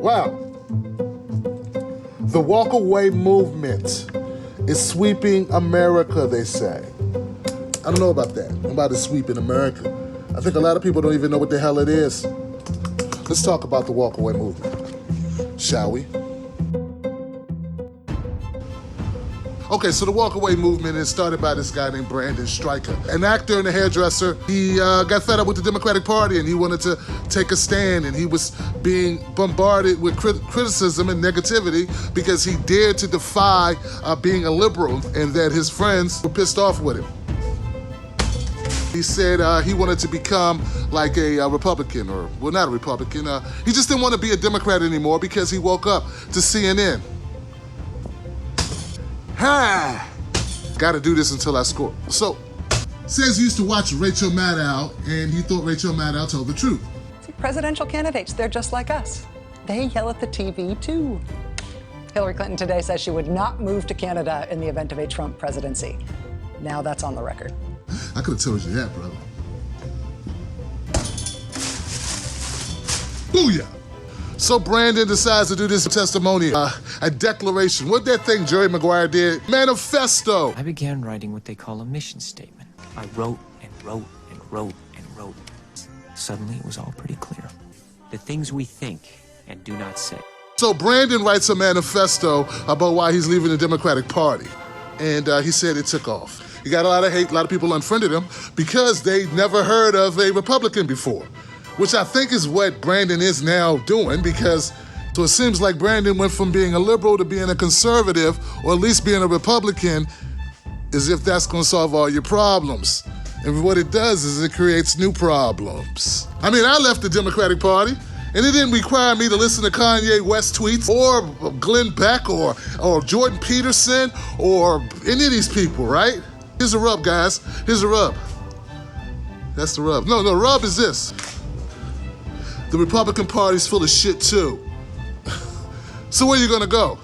Wow. The walk-away movement is sweeping America, they say. I don't know about that. About it sweeping America. I think a lot of people don't even know what the hell it is. Let's talk about the walk-away movement, shall we? Okay, so the walk-away movement is started by this guy named Brandon Stryker, an actor and a hairdresser. He got fed up with the Democratic Party and he wanted to take a stand, and he was being bombarded with criticism and negativity because he dared to defy being a liberal, and that his friends were pissed off with him. He said he wanted to become like a Republican, or, well, not a Republican. He just didn't want to be a Democrat anymore because he woke up to CNN. Gotta do this until I score. So, says he used to watch Rachel Maddow, and he thought Rachel Maddow told the truth. See, presidential candidates, they're just like us. They yell at the TV too. Hillary Clinton today says she would not move to Canada in the event of a Trump presidency. Now that's on the record. I could have told you that, brother. Booyah! So Brandon decides to do this testimonial, a declaration. What that thing Jerry Maguire did? Manifesto. I began writing what they call a mission statement. I wrote and wrote and wrote and wrote. Suddenly it was all pretty clear. The things we think and do not say. So Brandon writes a manifesto about why he's leaving the Democratic Party. And he said it took off. He got a lot of hate, a lot of people unfriended him because they never heard of a Republican before, which I think is what Brandon is now doing, because so it seems like Brandon went from being a liberal to being a conservative, or at least being a Republican, as if that's gonna solve all your problems. And what it does is it creates new problems. I mean, I left the Democratic Party, and it didn't require me to listen to Kanye West tweets, or Glenn Beck, or Jordan Peterson, or any of these people, right? Here's the rub, guys. Here's the rub. That's the rub. No, the rub is this. The Republican Party's full of shit too. So where are you gonna go?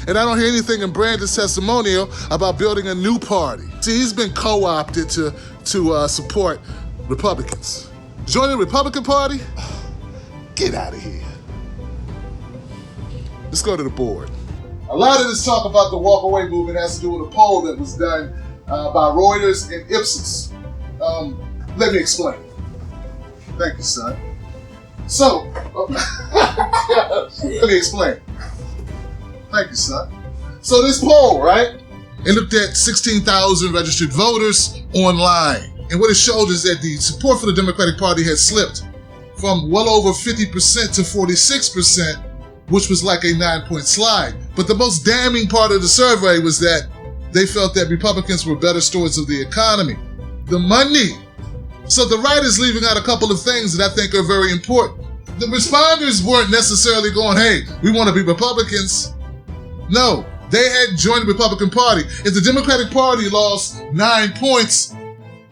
And I don't hear anything in Brandon's testimonial about building a new party. See, he's been co-opted to support Republicans. Join the Republican Party? Get out of here. Let's go to the board. A lot of this talk about the walk-away movement has to do with a poll that was done by Reuters and Ipsos. Let me explain. Thank you, son. So, let me explain. Thank you, son. So this poll, right? It looked at 16,000 registered voters online. And what it showed is that the support for the Democratic Party had slipped from well over 50% to 46%, which was like a 9-point slide. But the most damning part of the survey was that they felt that Republicans were better stewards of the economy. The money. So the right is leaving out a couple of things that I think are very important. The responders weren't necessarily going, hey, we want to be Republicans. No, they had joined the Republican Party. If the Democratic Party lost 9 points,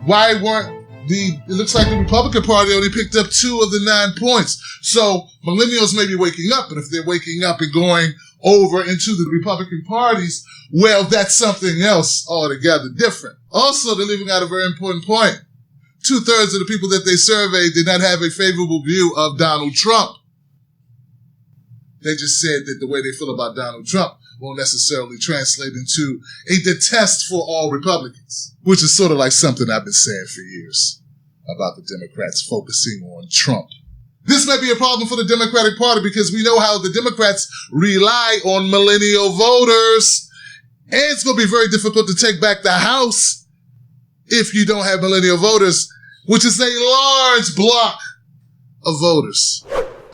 why weren't it looks like the Republican Party only picked up 2 of the 9 points. So millennials may be waking up, and if they're waking up and going over into the Republican parties, well, that's something else altogether different. Also, they're leaving out a very important point. 2/3 of the people that they surveyed did not have a favorable view of Donald Trump. They just said that the way they feel about Donald Trump won't necessarily translate into a detest for all Republicans, which is sort of like something I've been saying for years about the Democrats focusing on Trump. This may be a problem for the Democratic Party because we know how the Democrats rely on millennial voters, and it's going to be very difficult to take back the House if you don't have millennial voters, which is a large block of voters.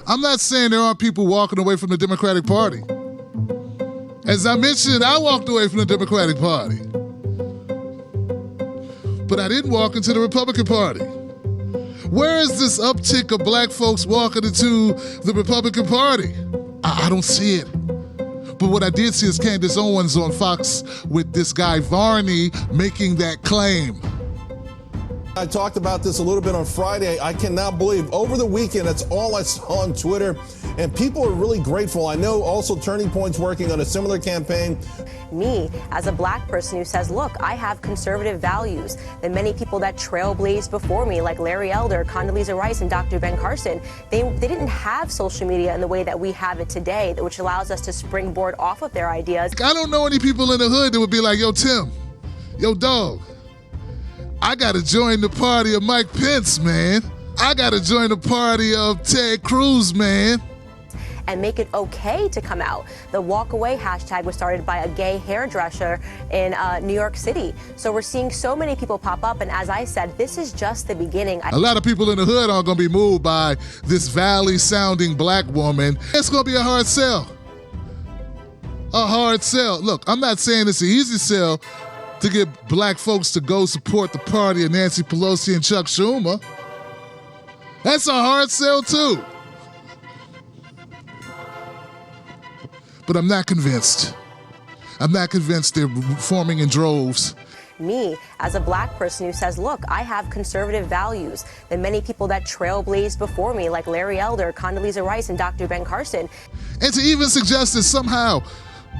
I'm not saying there aren't people walking away from the Democratic Party. As I mentioned, I walked away from the Democratic Party. But I didn't walk into the Republican Party. Where is this uptick of black folks walking into the Republican Party? I don't see it. But what I did see is Candace Owens on Fox with this guy Varney making that claim. I talked about this a little bit on Friday. I cannot believe over the weekend, that's all I saw on Twitter. And people are really grateful. I know also Turning Point's working on a similar campaign. Me, as a black person who says, look, I have conservative values. The many people that trailblazed before me, like Larry Elder, Condoleezza Rice, and Dr. Ben Carson, they didn't have social media in the way that we have it today, which allows us to springboard off of their ideas. I don't know any people in the hood that would be like, yo, Tim, yo, dog, I got to join the party of Mike Pence, man. I got to join the party of Ted Cruz, man. And make it okay to come out. The walk away hashtag was started by a gay hairdresser in New York City. So we're seeing so many people pop up. And as I said, this is just the beginning. A lot of people in the hood aren't going to be moved by this valley-sounding black woman. It's going to be a hard sell. A hard sell. Look, I'm not saying it's an easy sell to get black folks to go support the party of Nancy Pelosi and Chuck Schumer. That's a hard sell, too. But I'm not convinced. I'm not convinced they're forming in droves. Me, as a black person who says, look, I have conservative values. The many people that trailblazed before me, like Larry Elder, Condoleezza Rice, and Dr. Ben Carson. And to even suggest that somehow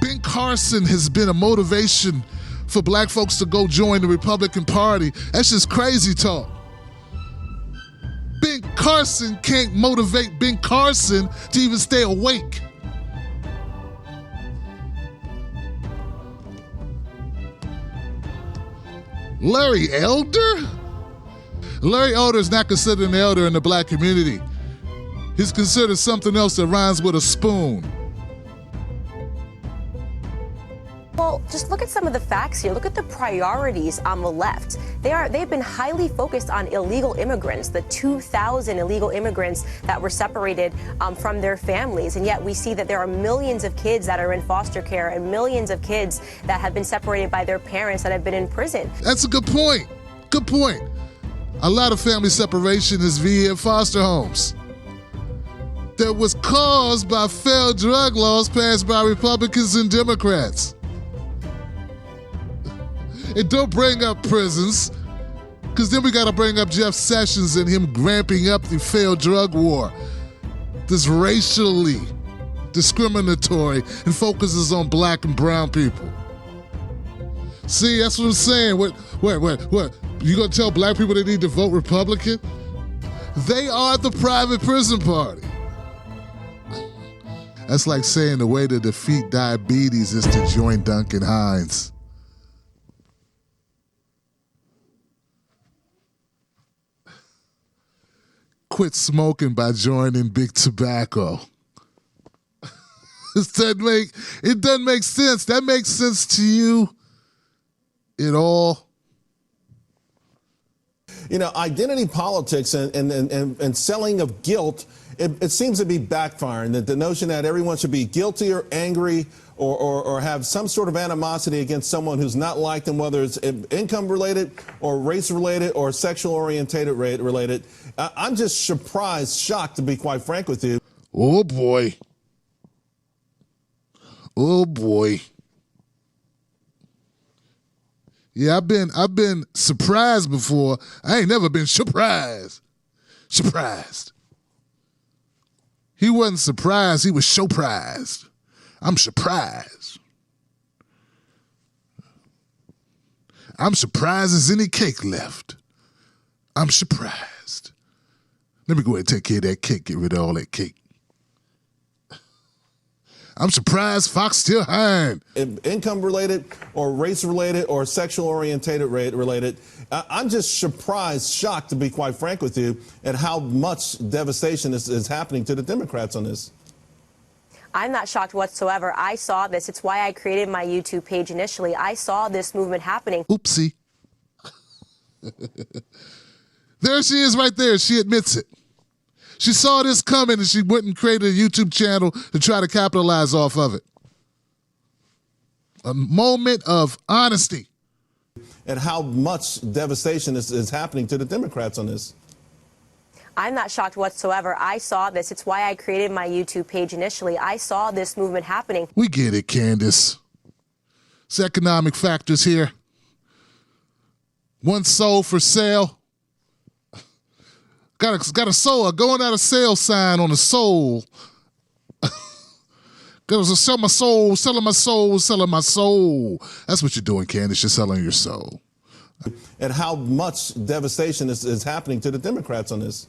Ben Carson has been a motivation for black folks to go join the Republican Party, that's just crazy talk. Ben Carson can't motivate Ben Carson to even stay awake. Larry Elder? Larry Elder is not considered an elder in the black community. He's considered something else that rhymes with a spoon. Well, just look at some of the facts here. Look at the priorities on the left. They've been highly focused on illegal immigrants, the 2,000 illegal immigrants that were separated from their families. And yet we see that there are millions of kids that are in foster care and millions of kids that have been separated by their parents that have been in prison. That's a good point. Good point. A lot of family separation is via foster homes that was caused by failed drug laws passed by Republicans and Democrats. And don't bring up prisons, because then we got to bring up Jeff Sessions and him ramping up the failed drug war. This racially discriminatory and focuses on black and brown people. See, that's what I'm saying. What? You gonna tell black people they need to vote Republican? They are the private prison party. That's like saying the way to defeat diabetes is to join Duncan Hines. Quit smoking by joining Big Tobacco. It doesn't make sense. That makes sense to you at all? You know, identity politics and selling of guilt, it seems to be backfiring. That the notion that everyone should be guilty or angry or have some sort of animosity against someone who's not like them, whether it's income related or race related or sexual orientated related. I'm just surprised, shocked, to be quite frank with you. Oh boy. Oh boy. Yeah, I've been surprised before. I ain't never been surprised. Surprised. He wasn't surprised, he was surprised. I'm surprised. I'm surprised there's any cake left. I'm surprised. Let me go ahead and take care of that cake, get rid of all that cake. I'm surprised Fox still hiring. Income related or race related or sexual orientated related. I'm just surprised, shocked, to be quite frank with you, at how much devastation is happening to the Democrats on this. I'm not shocked whatsoever. I saw this. It's why I created my YouTube page initially. I saw this movement happening. Oopsie. There she is right there. She admits it. She saw this coming and she went and created a YouTube channel to try to capitalize off of it. A moment of honesty. And how much devastation is happening to the Democrats on this. I'm not shocked whatsoever. I saw this. It's why I created my YouTube page initially. I saw this movement happening. We get it, Candace. It's economic factors here. One soul for sale. Got a soul, going out of sale sign on the soul. Got to sell my soul, selling my soul, selling my soul. That's what you're doing, Candace. You're selling your soul. And how much devastation is happening to the Democrats on this?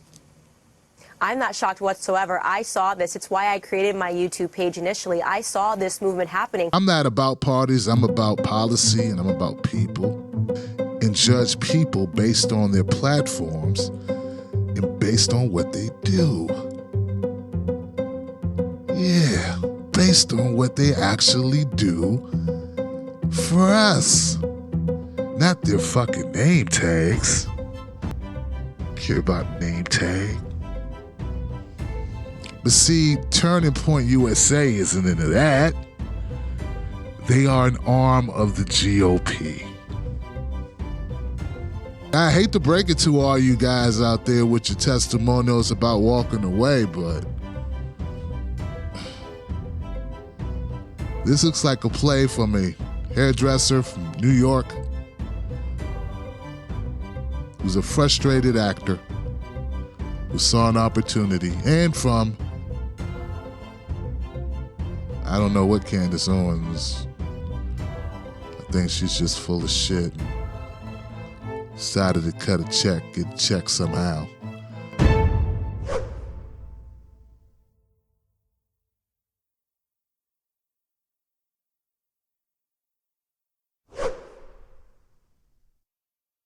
I'm not shocked whatsoever. I saw this. It's why I created my YouTube page initially. I saw this movement happening. I'm not about parties. I'm about policy, and I'm about people. And judge people based on their platforms and based on what they do. Yeah, based on what they actually do for us. Not their fucking name tags. Care about name tag. But see, Turning Point USA isn't into that. They are an arm of the GOP. I hate to break it to all you guys out there with your testimonials about walking away, but this looks like a play from a hairdresser from New York who's a frustrated actor who saw an opportunity, and from, I don't know what Candace Owens, I think she's just full of shit. Decided to cut a check, get a check somehow.